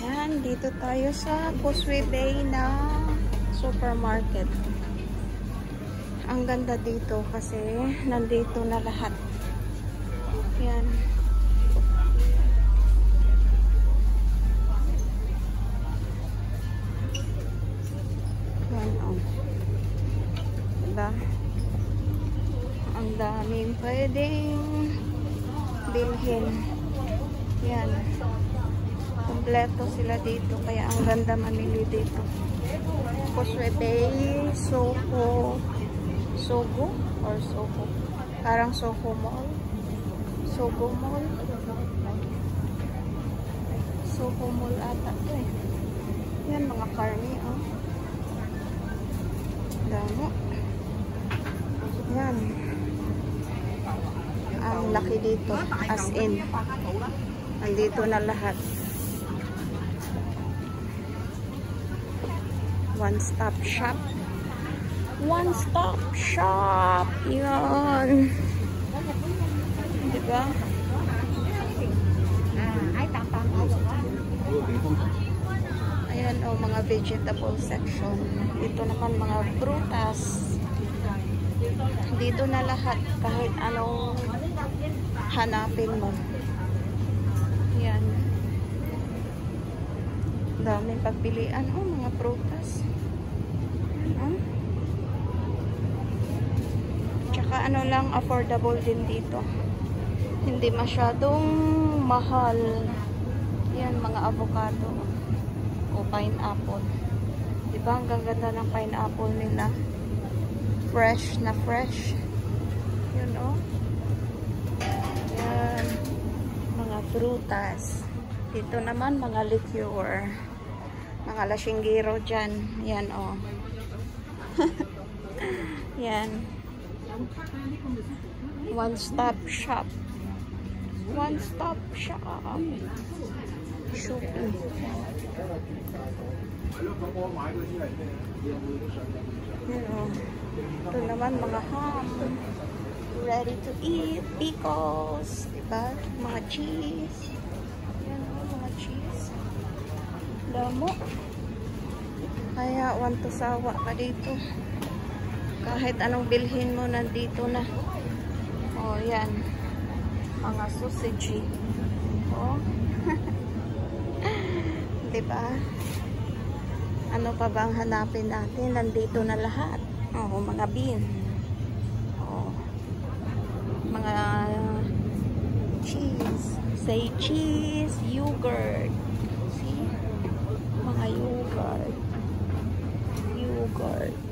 Yan, dito tayo sa Causeway Bay na supermarket. Ang ganda dito kasi nandito na lahat. Yan. Yan, oh. Diba? Ang daming pwedeng bilhin. Yan. Kompleto sila dito. Kaya ang ganda mamili dito. Causeway Bay, Soho or Soho. Parang Soho Mall. Soho Mall. Soho Mall ata ito eh. Yan, mga karne, oh. Damo. Yan. Ang laki dito. As in. Nandito na lahat. One-stop shop. One-stop shop. Yan. Diba? Ayan o, mga vegetable section. Dito naman mga prutas. Dito na lahat. Kahit anong hanapin mo. Yan. Daming pagpilian. Oh, mga prutas. Tsaka ano lang, affordable din dito. Hindi masyadong mahal. Yan, mga avocado. O pineapple. Diba? Ang ganda ng pineapple nila. Fresh na fresh. Yun, oh. Yan. Mga prutas. Dito naman, mga liqueur. Mga lasinggero dyan. Yan, oh. Yan. One-stop shop. One-stop shop. Shopping. Yan, oh. Ito naman, mga ham. Ready to eat. Pickles. Diba? Mga cheese. Yan, oh, mga cheese. Damo. Kaya, want to sawa ka dito. Kahit anong bilhin mo, nandito na. Oh, yan. Mga sausage. Oh. Diba? Ano pa bang hanapin natin? Nandito na lahat. Oh, mga bean. Oh. Mga cheese. Say cheese. Yogurt. See? Mga yogurt. Yogurt.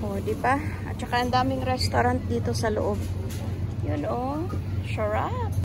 Oh, diba? At saka ang daming restaurant dito sa loob. Yun, oh. Sarap.